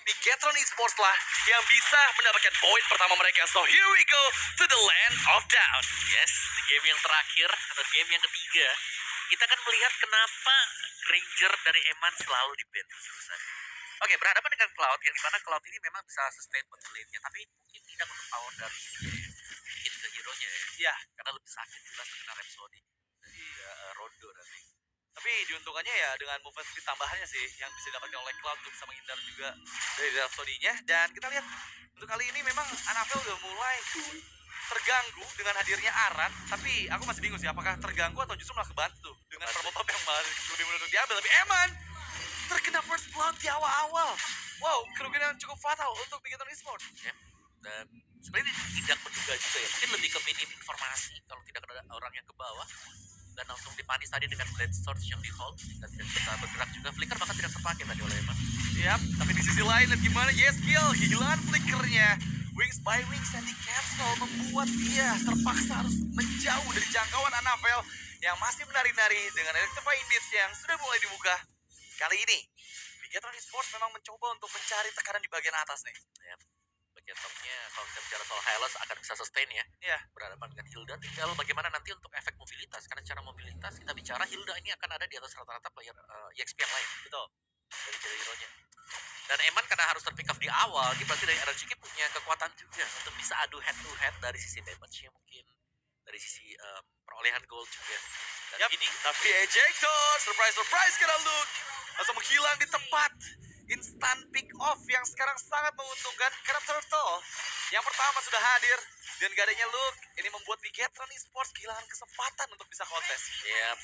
Bigetron Esports lah yang bisa mendapatkan poin pertama mereka. So here we go to the land of doubt. Yes, di game yang terakhir atau game yang ketiga, kita akan melihat kenapa Ranger dari Eman selalu di ban terus-terusan. Oke, berhadapan dengan Cloud, yang dimana Cloud ini memang bisa sustain bot lane-nya, tapi mungkin tidak untuk power dari hit ke hero-nya ya. Iya, Karena lebih sakit jelas terkena Rhapsody dari Rondo nanti. tapi diuntungkannya ya dengan movement speed tambahannya sih yang bisa didapatkan oleh Cloud untuk bisa menghindar juga dari Rhapsody-nya. Dan kita lihat untuk kali ini memang Annabelle udah mulai terganggu dengan hadirnya Aran, tapi aku masih bingung sih apakah terganggu atau justru malah kebantu dengan perpotop yang malah lebih mudah untuk diambil. Tapi Eman terkena first blood di awal-awal. Wow, kerugian yang cukup fatal untuk Bigetron Esports. Ya. Dan sebenarnya tidak menduga juga ya, mungkin lebih ke minim informasi kalau tidak ada orang yang ke bawah dan langsung dipanis tadi dengan blade sword yang di hold dan tidak bisa bergerak juga. Flicker bahkan tidak terpakai tadi oleh Eman. Yap, tapi di sisi lain lihat gimana Yes Kill, kehilangan flickernya. Wings by Wings yang di cancel membuat dia terpaksa harus menjauh dari jangkauan Annabelle yang masih menari-nari dengan Electrifying Beats yang sudah mulai dibuka. Kali ini, Bigetron Esports memang mencoba untuk mencari tekanan di bagian atas nih. Ya, bagian topnya kalau kita bicara soal Hylos akan bisa sustain ya. Ya, Berhadapan dengan Hilda, tinggal bagaimana nanti untuk efek mobilitas. Karena secara mobilitas kita bicara Hilda ini akan ada di atas rata-rata player EXP yang lain. betul. Dari hero-nya. Dan Eman karena harus terpick up di awal, dia berarti dari RNGK punya kekuatan juga untuk bisa adu head to head dari sisi damage-nya mungkin, dari sisi perolehan gold juga. Dan Yap, ini tapi ejector, surprise kena look. Langsung menghilang di tempat. Instant pick off yang sekarang sangat menguntungkan karena Turtle yang pertama sudah hadir. Dan gak adanya look, ini membuat Bigetron Esports kehilangan kesempatan untuk bisa kontes. ya,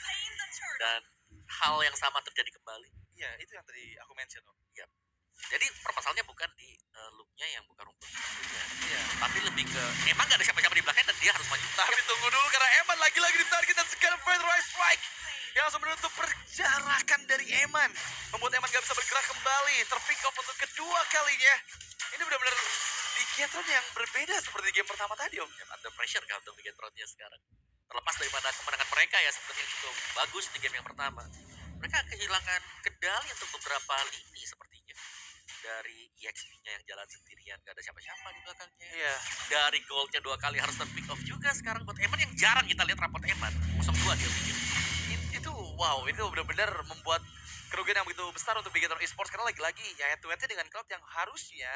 dan hal yang sama terjadi kembali. Iya, itu yang tadi aku mention. Jadi permasalahannya bukan di look-nya yang bukan rumput ya. Iya. Tapi lebih ke emang gak ada siapa-siapa di belakangnya dan dia harus maju. Tapi tunggu dulu karena Eman lagi-lagi ditarget dan sekarang Featherized Strike yang langsung menutup perjarakan dari Eman. Membuat Eman gak bisa bergerak kembali. Terpick off untuk kedua kalinya. Ini benar-benar Bigetron yang berbeda seperti game pertama tadi, Om. Ya, under pressure kan untuk Bigetron-nya sekarang. Terlepas daripada kemenangan mereka ya seperti yang cukup bagus di game yang pertama. Mereka kehilangan kendali untuk beberapa lini sepertinya. Dari EXP-nya yang jalan sendirian, gak ada siapa-siapa di belakangnya. Iya. Dari gold-nya 2 kali harus terpick off juga sekarang buat Eman yang jarang kita lihat raport Eman. 0-2 dia bikin. Itu wow, itu benar-benar membuat kerugian yang begitu besar untuk Bigetron Esports karena lagi-lagi ya head to headnya dengan Cloud yang harusnya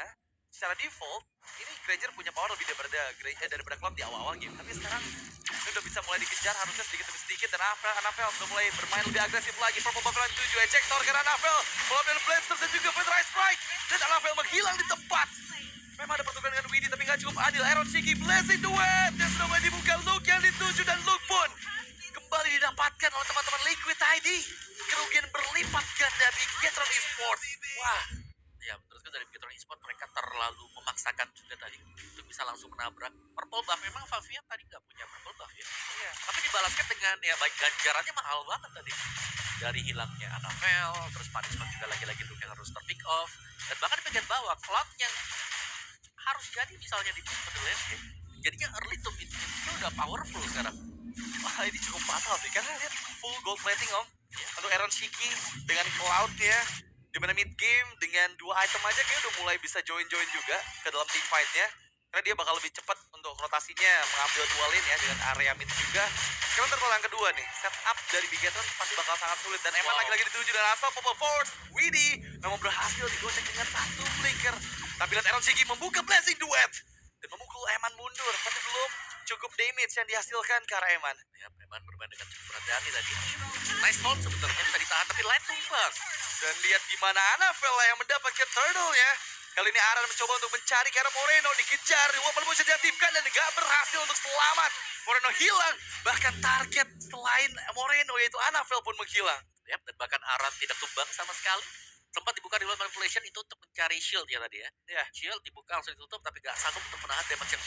secara default ini Granger punya power lebih daripada Cloud di awal-awal game. Tapi sekarang ini udah bisa mulai dikejar harusnya sedikit demi sedikit dan Annabelle sudah mulai bermain lebih agresif lagi. Purple Buffalo 7 ejector karena Annabelle follow dan Blaster dan juga Featherized Strike dan Annabelle menghilang di tempat. Memang ada pertukaran dengan Widdy tapi nggak cukup adil. Aaron Shiki blessing the web dan sudah mulai dibuka Luke yang dituju dan Luke pun kembali didapatkan oleh teman-teman Liquid ID. Kerugian berlipat ganda Bigetron Esports. Wah, Ya, menurutku dari Bigetron Esports mereka terlalu memaksakan juga tadi untuk bisa langsung menabrak purple buff. Memang Favian tadi nggak punya purple buff ya, iya. tapi dibalaskan dengan ya baik ganjarannya mahal banget tadi dari hilangnya Annabelle, terus punishment juga lagi-lagi Luke yang harus terpick off, dan bahkan di bagian bawah Cloud yang harus jadi misalnya di middle lane game jadinya early to mid game itu udah powerful sekarang. Wah, ini cukup fatal sih karena lihat full gold plating, Om. Untuk Aaron Shiki dengan Cloud ya. Di mana mid game dengan 2 item aja kayaknya udah mulai bisa join juga ke dalam team fight-nya. Karena dia bakal lebih cepat untuk rotasinya mengambil 2 lane ya dengan area mid juga. Sekarang terkol yang kedua nih, setup dari Bigetron pasti bakal sangat sulit. Dan Eman lagi-lagi dituju dan asal Purple Force. Widdy memang berhasil digocek dengan 1 flicker. Tapi lihat Aaron Shiki membuka Blessing Duet. Dan memukul Eman mundur, tapi belum cukup damage yang dihasilkan ke arah Eman. Ya, Eman bermain dengan cukup berhati-hati tadi. Nice hold sebenarnya bisa ditahan tapi line tumbang. Dan lihat gimana Annabelle yang mendapatkan turtle ya. Kali ini Aran mencoba untuk mencari karena Moreno dikejar. Walaupun bisa diaktifkan dan nggak berhasil untuk selamat. Moreno hilang. Bahkan target selain Moreno yaitu Annabelle pun menghilang. Ya, dan bahkan Aran tidak tumbang sama sekali. Sempat dibuka di luar manipulation itu untuk mencari shield ya tadi ya. Ya. Shield dibuka langsung ditutup tapi gak sanggup untuk menahan damage yang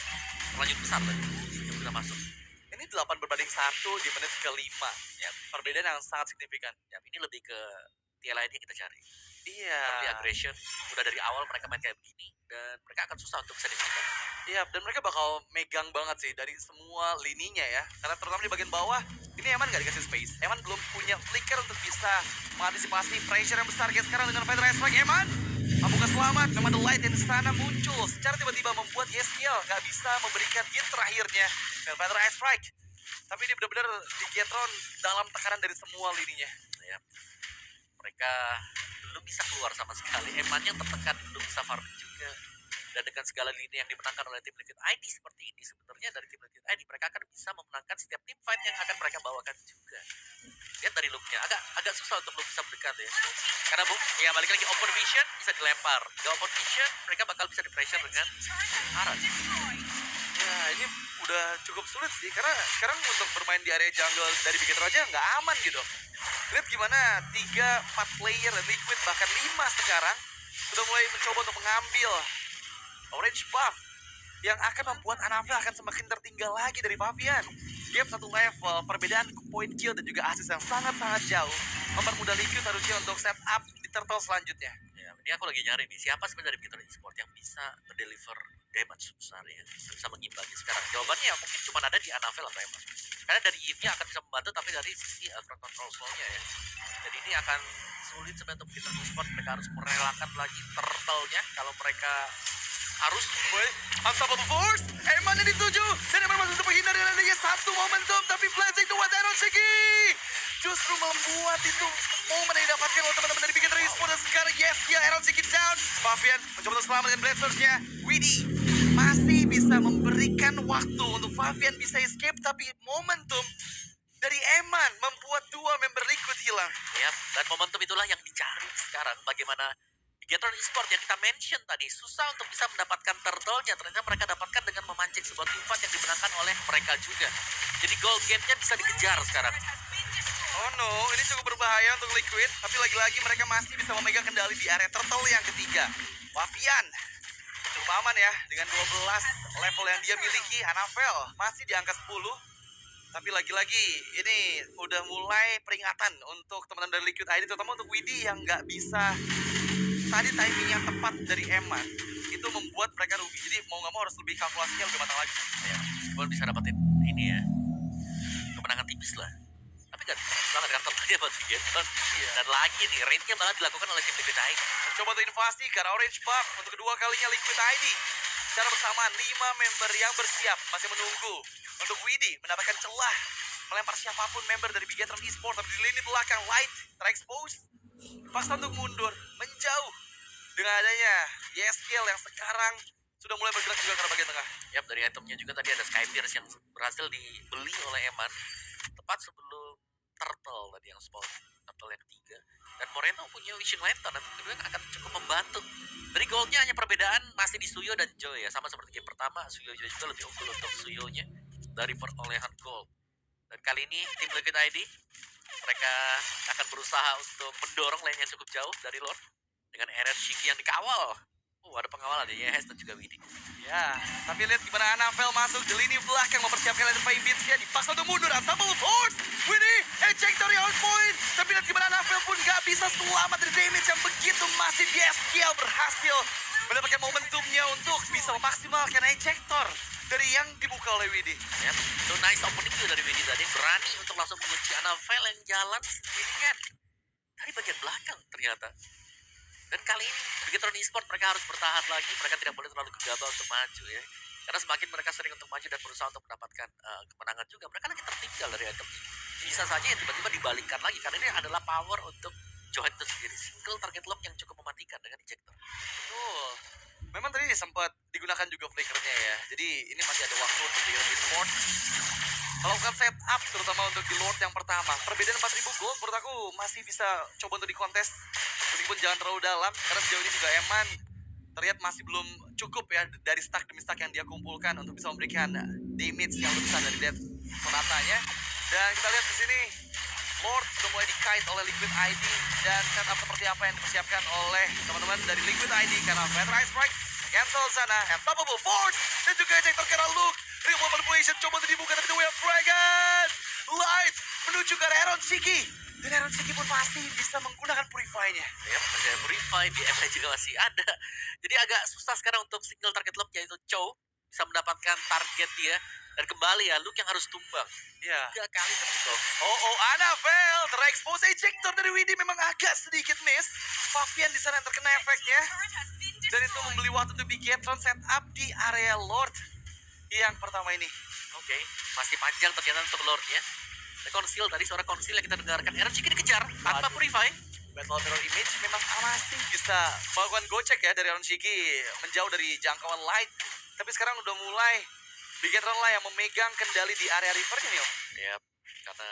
terlanjut besar tadi yang sudah masuk. Ini 8/1 di menit ke-5. Ya, perbedaan yang sangat signifikan. Ya, ini lebih ke tier lain yang kita cari. Iya. Early aggression, udah dari awal mereka main kayak begini dan mereka akan susah untuk bisa dihentikan. Iya, dan mereka bakal megang banget sih dari semua lininya ya. Karena terutama di bagian bawah, ini Eman gak dikasih space. Eman belum punya flicker untuk bisa mengantisipasi pressure yang besar kayak sekarang dengan Featherized Strike. Eman Apakah selamat? Memang The Light dan istana muncul secara tiba-tiba membuat Yeskiel nggak bisa memberikan hit terakhirnya. Dan Feather Ice Strike. Tapi ini benar-benar Digetron dalam tekanan dari semua lininya. Ya. Mereka belum bisa keluar sama sekali. Eman yang tertekan belum bisa farming juga. Dan dengan segala lini yang dimenangkan oleh tim Liquid ID seperti ini, sebenarnya dari tim Liquid ID mereka akan bisa memenangkan setiap tim fight yang akan mereka bawakan juga. Lihat dari looknya, agak susah untuk belum bisa mendekat ya. Karena ya balik lagi open vision bisa dilempar. Gak open vision mereka bakal bisa di pressure dengan Aran. Ya ini udah cukup sulit sih karena sekarang untuk bermain di area jungle dari Bigetron aja nggak aman gitu. Lihat gimana 3-4 player Liquid bahkan 5 sekarang sudah mulai mencoba untuk mengambil orange buff yang akan membuat Anafel akan semakin tertinggal lagi dari Fabian. Gap satu level, perbedaan point kill dan juga assist yang sangat-sangat jauh mempermudah Liquid harusnya untuk set up di turtle selanjutnya. Ya, ini aku lagi nyari nih siapa sebenarnya dari Bigetron Esports yang bisa deliver damage besar ya, bisa mengimbangi sekarang. Jawabannya ya mungkin cuma ada di Anafel atau Eman. Karena dari Eve-nya akan bisa membantu, tapi dari sisi front control slow-nya ya. Jadi ini akan sulit sebenarnya untuk Bigetron Esports. Mereka harus merelakan lagi turtle-nya kalau mereka harus Unstoppable Force, Eman yang dituju dan Eman masih untuk menghindar dengan adanya satu momentum, tapi blessing to Aaron Shiki justru membuat itu momen yang didapatkan oleh teman-teman dari Bigetron Esports. Dan sekarang yes, dia Aaron Shiki down. Fabian mencoba untuk selamat dengan Blazers-nya. Widdy masih bisa memberikan waktu untuk Fabian bisa escape, tapi momentum dari Eman membuat dua member Liquid hilang. ya, dan momentum itulah yang dicari sekarang. Bagaimana Bigetron Esports yang kita mention tadi susah untuk bisa mendapatkan turtle-nya, ternyata mereka dapatkan dengan memancing sebuah tim fight yang dimenangkan oleh mereka juga. Jadi gold gap-nya bisa dikejar sekarang. Oh no, ini cukup berbahaya untuk Liquid, tapi lagi-lagi mereka masih bisa memegang kendali di area turtle yang ketiga. Fabian cukup aman ya dengan 12 level yang dia miliki. Anafel masih di angka 10. Tapi lagi-lagi ini udah mulai peringatan untuk teman-teman dari Liquid ID, terutama untuk Widdy yang nggak bisa tadi timing yang tepat dari Eman itu membuat mereka rugi. Jadi mau nggak mau harus lebih kalkulasinya lebih matang lagi. Ya, Esports bisa dapetin ini ya, kemenangan tipis lah. Tapi gak tipis banget kan totalnya buat Bigetron. Dan lagi nih, rate-nya banget dilakukan oleh tim Liquid ID. Coba untuk invasi ke arah orange buff untuk kedua kalinya Liquid ID. Secara bersamaan 5 member yang bersiap masih menunggu untuk Widdy mendapatkan celah melempar siapapun member dari Bigetron Esports. Tapi di lini belakang Light terekspos, paksa untuk mundur menjauh dengan adanya Yeskiel yang sekarang sudah mulai bergerak juga ke arah bagian tengah. Yap, dari itemnya juga tadi ada Skypierce yang berhasil dibeli oleh Eman tepat sebelum turtle tadi yang spawn, turtle yang ketiga. Dan Moreno punya Wishing Lantern dan tentunya akan cukup membantu. Dari goldnya hanya perbedaan masih di Suyo dan Joy ya, sama seperti game pertama. Suyo juga lebih unggul untuk Suyonya dari perolehan gold. Dan kali ini tim Liquid ID mereka akan berusaha untuk mendorong lane yang cukup jauh dari Lord dengan Eren Shiki yang dikawal. Ada pengawalan ya, Yes dan juga Widdy. Ya, tapi lihat gimana Anafel masuk di lini belakang mempersiapkan lane fight beats-nya, dipaksa untuk mundur. Unstoppable Force, Widdy, ejector on point. Tapi lihat gimana Anafel pun gak bisa selamat dari damage yang begitu masif. Yeskiel berhasil mendapatkan momentumnya untuk bisa memaksimalkan ejector dari yang dibuka oleh Widdy. Ya, itu nice opening juga dari Widdy tadi, berani untuk langsung mengunci Anafel yang jalan sendirian dari bagian belakang ternyata. Dan kali ini Bigetron Esports mereka harus bertahan lagi, mereka tidak boleh terlalu gegabah untuk maju ya. Karena semakin mereka sering untuk maju dan berusaha untuk mendapatkan kemenangan juga, mereka lagi tertinggal dari item ini. Bisa saja ya tiba-tiba dibalikkan lagi, karena ini adalah power untuk Johan itu sendiri. Single target lock yang cukup mematikan dengan ejector. Betul. Memang tadi sempat digunakan juga flickernya ya. Jadi ini masih ada waktu untuk Bigetron Esports melakukan setup terutama untuk di Lord yang pertama. Perbedaan 4.000 gold menurut aku masih bisa coba untuk dikontes meskipun jangan terlalu dalam, karena sejauh ini juga Eman terlihat masih belum cukup ya dari stack demi stack yang dia kumpulkan untuk bisa memberikan damage yang lebih besar dari Death Sonatanya. Dan kita lihat di sini Lord sudah mulai di-kite oleh Liquid ID dan setup seperti apa yang dipersiapkan oleh teman-teman dari Liquid ID karena Feather Ice Strike cancel sana, Unstoppable Force dan juga ejector karena Luke. Remote manipulation coba untuk dibuka tapi The Way of Dragon. Light menuju ke Aaron Shiki. Dan Aaron Shiki pun pasti bisa menggunakan Purify-nya. Ya, masih ada Purify, BM-nya juga masih ada. Jadi agak susah sekarang untuk single target lock yaitu Chow bisa mendapatkan target dia. Dan kembali ya, Luke yang harus tumbang. Ya. 3 kali tertutup. Oh, Annabelle terexpose ejector dari Widdy memang agak sedikit miss. Fabian di sana yang terkena efeknya. Dan itu membeli waktu untuk Bigetron setup di area Lord yang pertama ini. Oke, masih panjang ternyata untuk Lordnya. Konsil tadi, suara konsil yang kita dengarkan. RNG dikejar tanpa Purify. Battle Mirror Image memang masih bisa melakukan gocek ya dari Aaron Shiki menjauh dari jangkauan light. Tapi sekarang udah mulai Bigetron lah yang memegang kendali di area rivernya nih, Om. Ya, karena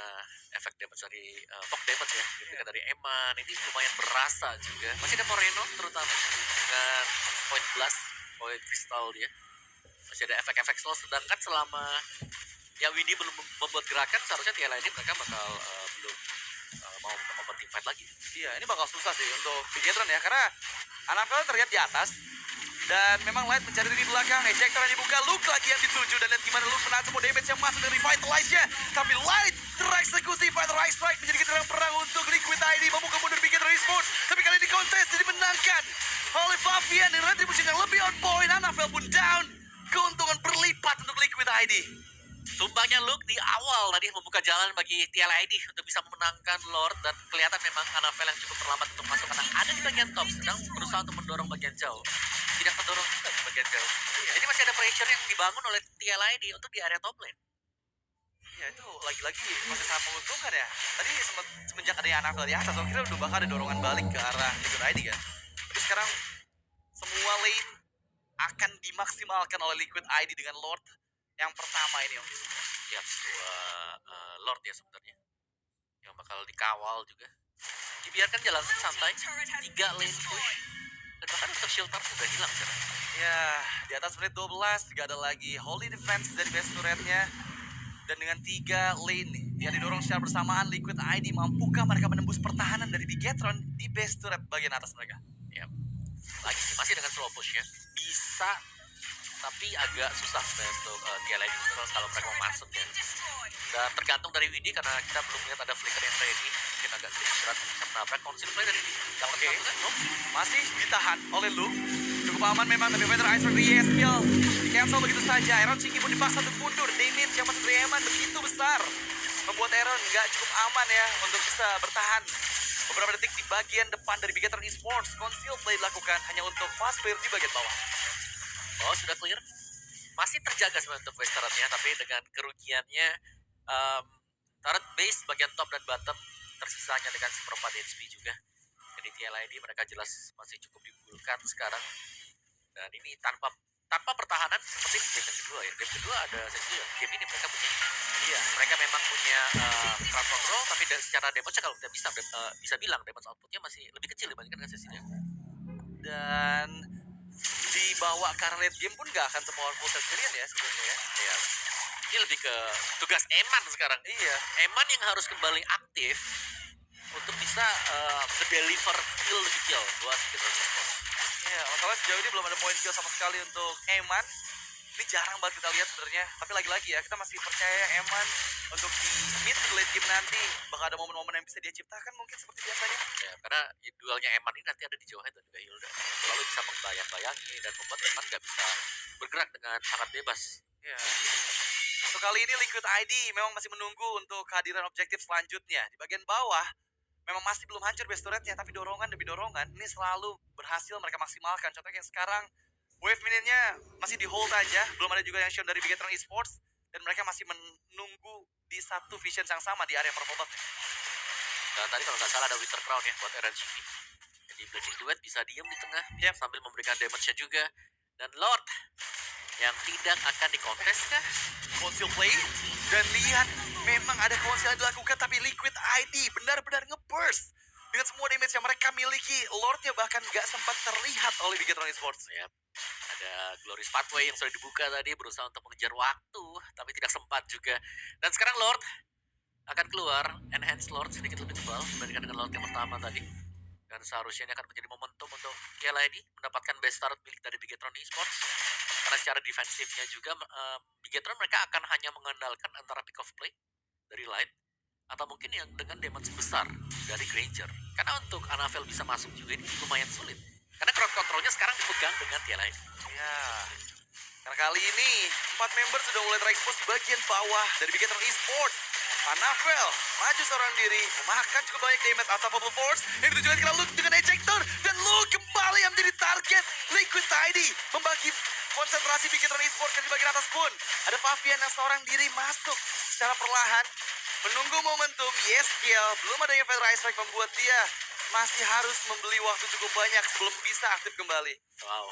efek damage dari fog damage ya, gitu dari Eman ini lumayan berasa juga. Masih ada Moreno terutama dengan point blast, point kristal dia. Masih ada efek-efek slow, sedangkan selama ya Widdy belum membuat gerakan, seharusnya TLA ini mereka bakal belum mau membuat team fight lagi. Iya, ini bakal susah sih untuk Bigetron ya, karena Annabelle terlihat di atas. Dan memang Light mencari di belakang, ejector yang dibuka, Luke lagi yang dituju. Dan lihat gimana Luke menahan semua damage yang masuk dari Revitalize-nya. Tapi Light tereksekusi, Fighter Ice Strike menjadi keterang perang untuk Liquid ID. Membuka mundur Bigetron Esports, tapi kali ini kontes jadi menangkan oleh Fabian. Dan Retribution yang lebih on point, Annabelle pun down. Keuntungan berlipat untuk Liquid ID. Tumbangnya Luke di awal tadi membuka jalan bagi TLID untuk bisa memenangkan Lord, dan kelihatan memang Annabelle yang cukup terlambat untuk masuk karena ada di bagian top, sedang berusaha untuk mendorong bagian jauh. Tidak mendorong juga di bagian jauh. Jadi masih ada pressure yang dibangun oleh TLID untuk di area top lane. Ya itu lagi-lagi masih sangat menguntungkan ya. Tadi sempat semenjak ada Annabelle di atas, kira udah bakal ada dorongan balik ke arah Liquid ID kan. Tapi sekarang semua lane akan dimaksimalkan oleh Liquid ID dengan Lord yang pertama ini, Om. Ya, dua Lord ya sebenarnya yang bakal dikawal juga. Dibiarkan jalan santai, 3 lane push, dan bahkan untuk shield turret sudah hilang sekarang. Ya, di atas menit 12 juga ada lagi Holy Defense dari best turretnya. Dan dengan 3 lane yang didorong secara bersamaan, Liquid ID mampukah mereka menembus pertahanan dari Bigetron di best turret bagian atas mereka? Ya, lagi sih masih dengan slow push ya, bisa, tapi agak susah untuk TLA ini kalau mereka mau masuk ya. Dan tergantung dari Widdy karena kita belum lihat ada flicker yang ready, mungkin agak sedikit berat bisa menabrak konsil play dari ini. Oke, masih ditahan oleh Luke. Cukup aman memang, tapi Fighter Ice Strike di ESPL di cancel begitu saja. Aaron Shiki pun dipaksa untuk mundur. Damage yang masuk dari Eman begitu besar, membuat Aaron nggak cukup aman ya untuk bisa bertahan beberapa detik di bagian depan dari Bigetron Esports. Conceal play dilakukan hanya untuk fast player di bagian bawah. Oh, sudah clear. Masih terjaga sebenarnya untuk base turretnya, tapi dengan kerugiannya turret base bagian top dan bottom tersisanya dengan seperempat HP juga. Jadi TLID mereka jelas masih cukup diunggulkan sekarang. Dan ini tanpa pertahanan seperti di game yang kedua ya. Game kedua ada sesi game ini mereka punya, iya, mereka memang punya crowd control, tapi secara damage kalau kita bisa bilang damage outputnya masih lebih kecil dibandingkan dengan sesi game. Dan dibawa ke arah late game pun nggak akan se-powerful Sesirian ya sebenarnya ya. Iya. Ini lebih ke tugas Eman sekarang. Iya. Eman yang harus kembali aktif untuk bisa deliver kill lebih kill buat gitu. Ya, masalah sejauh ini belum ada poin kill sama sekali untuk Eman. Ini jarang banget kita lihat sebenarnya. Tapi lagi-lagi ya, kita masih percaya Eman untuk di mid to late game nanti bakal ada momen-momen yang bisa dia ciptakan mungkin seperti biasanya. Ya, karena duelnya Eman ini nanti ada di Jawhead dan juga Hilda. Selalu bisa membayang-bayangi dan membuat Eman nggak bisa bergerak dengan sangat bebas. Ya. Untuk kali ini Liquid ID memang masih menunggu untuk kehadiran objektif selanjutnya. Di bagian bawah memang masih belum hancur base turretnya, tapi dorongan demi dorongan ini selalu berhasil mereka maksimalkan. Contohnya yang sekarang wave minute-nya masih di hold aja, belum ada juga yang shown dari Bigetron Esports, dan mereka masih menunggu di satu vision yang sama di area purple bot. Dan tadi kalau nggak salah ada Winter Crown ya buat RNG. Jadi Blazing Duet bisa diem di tengah sambil memberikan damage-nya juga. Dan Lord yang tidak akan dikontes kah? Conceal play, dan lihat memang ada conceal yang dilakukan, tapi Liquid ID benar-benar nge-burst dengan semua damage yang mereka miliki. Lordnya bahkan gak sempat terlihat oleh Bigetron Esports. Ya, ada Glorious Pathway yang sudah dibuka tadi, berusaha untuk mengejar waktu, tapi tidak sempat juga. Dan sekarang Lord akan keluar, Enhanced Lord sedikit lebih tebal dibandingkan dengan Lord yang pertama tadi. Dan seharusnya ini akan menjadi momentum untuk TLID mendapatkan best start milik dari Bigetron Esports. Karena secara defensifnya juga Bigetron mereka akan hanya mengandalkan antara pick of play dari Light atau mungkin yang dengan damage besar dari Granger. Karena untuk Annabelle bisa masuk juga ini lumayan sulit. Karena crowd controlnya sekarang dipegang dengan TLID. Ya, Karena kali ini 4 member sudah mulai terekspos di bagian bawah dari Bigetron Esports. Anavel maju seorang diri, memakan cukup banyak damage Unstoppable Force yang ditujukan ke Luke dengan ejector, dan Luke kembali yang menjadi target. Liquid Tidy membagi konsentrasi Bigetron Esports, dan di bagian atas pun ada Fabian yang seorang diri masuk secara perlahan menunggu momentum. Yes, kill. Belum adanya Feather Ice Strike membuat dia masih harus membeli waktu cukup banyak sebelum bisa aktif kembali. Wow,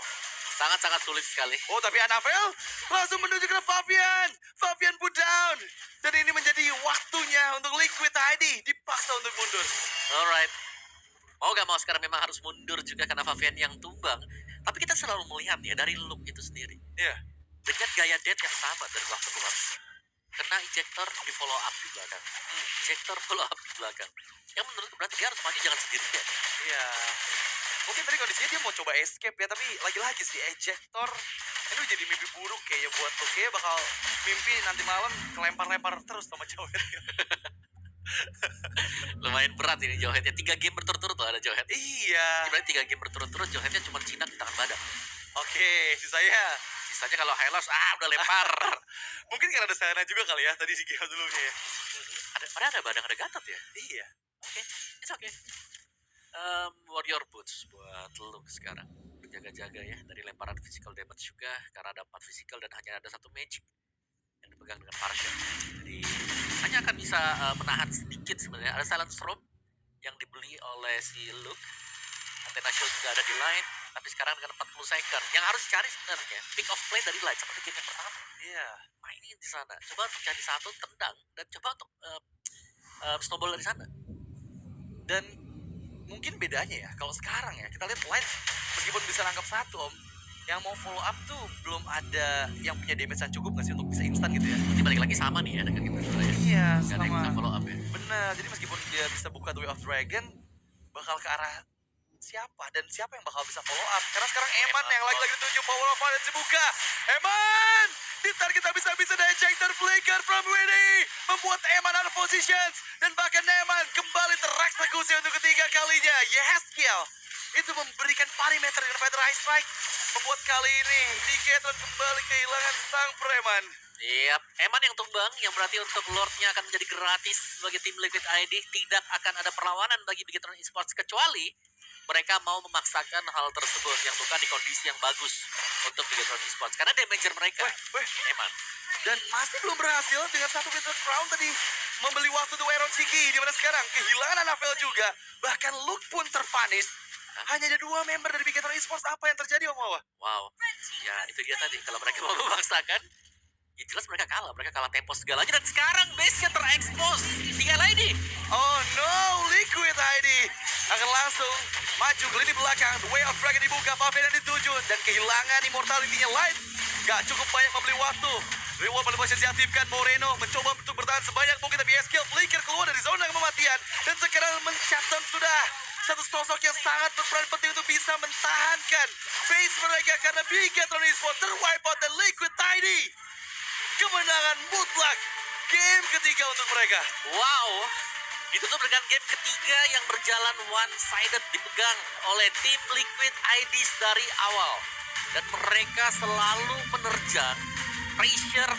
sangat-sangat sulit sekali. Oh, tapi Anavel langsung menuju ke Fabian. Fabian put down. Dan ini menjadi waktunya untuk Liquid ID dipaksa untuk mundur. Alright. Mau gak mau sekarang memang harus mundur juga karena Fabian yang tumbang. Tapi kita selalu melihat ya dari look itu sendiri. Iya. Dengan gaya dead yang sama dari waktu ke waktu. Kena ejector di follow up di belakang. Ejector follow up di belakang. Yang menurutku berarti dia harus maju jangan sendirian. Iya. Mungkin tadi kondisinya dia mau coba escape ya, tapi lagi-lagi sih ejector ini jadi mimpi buruk kayaknya buat lo. Kayaknya bakal mimpi nanti malam kelempar-lempar terus sama Johet. Lumayan berat ini Johetnya. 3 game berturut-turut loh ada Johet. Iya. Berarti 3 game berturut-turut Johetnya cuma jinak di tangan badan. Oke, sisanya Sisanya kalau Hylos udah lempar. mungkin karena ada Selena juga kali ya tadi si game dulunya ya. Ada badang ada gatot ya. Iya. Oke, it's okay. Warrior Boots buat Luke sekarang. Berjaga-jaga ya dari lemparan physical damage juga karena ada 4 physical dan hanya ada 1 magic yang dipegang dengan partial. Jadi hanya akan bisa menahan sedikit sebenarnya. Ada silent strobe yang dibeli oleh si Luke. Athena Shield juga ada di line, tapi sekarang dengan 40 second. Yang harus dicari sebenarnya pick of play dari line seperti game yang pertama. Iya. Mainin di sana. Coba untuk cari satu tendang dan coba untuk snowball dari sana. Dan mungkin bedanya ya, kalau sekarang ya, kita lihat Light meskipun bisa nangkap satu om, yang mau follow up tuh belum ada yang punya damage yang cukup nggak sih untuk bisa instan gitu ya. Berarti balik lagi sama nih ya dengan game kedua ya. Iya, Gak ada yang bisa follow up ya. Bener, jadi meskipun dia bisa buka The Way of Dragon, bakal ke arah siapa dan siapa yang bakal bisa follow up. Karena sekarang Eman yang lagi-lagi ditunjuk power of dan dibuka. Eman! Ditar kita bisa dari ejector flicker from Winnie. Membuat Eman out of positions. Dan bahkan Eman kembali tereksekusi untuk ketiga kalinya. Yes, kill. Itu memberikan parameter dengan Feather Ice Strike. Membuat kali ini Bigetron kembali kehilangan sang preman. Yap, Eman yang tumbang, yang berarti untuk Lordnya akan menjadi gratis bagi tim Liquid ID. Tidak akan ada perlawanan bagi Bigetron Esports kecuali mereka mau memaksakan hal tersebut yang bukan di kondisi yang bagus untuk Bigetron Esports. Karena damager mereka, Eman. Dan masih belum berhasil dengan satu Winter Crown tadi membeli waktu untuk Iron Shiki. Di mana sekarang kehilangan Anavel juga. Bahkan Luke pun terpanis. Hanya ada 2 member dari Bigetron Esports. Apa yang terjadi Om Wawa? Wow, ya itu dia tadi. Kalau mereka mau memaksakan, ya jelas mereka kalah. Mereka kalah tempo segalanya. Dan sekarang base-nya terekspos. Tinggal ID. Oh no, Liquid ID akan langsung maju ke lini belakang. The Way of Dragon dibuka, Fabian yang dituju. Dan kehilangan immortality-nya Light. Gak cukup banyak membeli waktu. Reward paling banyak diaktifkan. Moreno mencoba untuk bertahan sebanyak mungkin, tapi skill flicker keluar dari zona kematian. Dan sekarang men-shutdown sudah satu sosok yang sangat berperan penting untuk bisa mentahankan base mereka. Karena Bigetron Esports terwipe out dan Liquid Tidy kemenangan mutlak game ketiga untuk mereka. Wow, ditutup dengan game ketiga yang berjalan one-sided dipegang oleh tim Liquid IDs dari awal. Dan mereka selalu menerjang pressure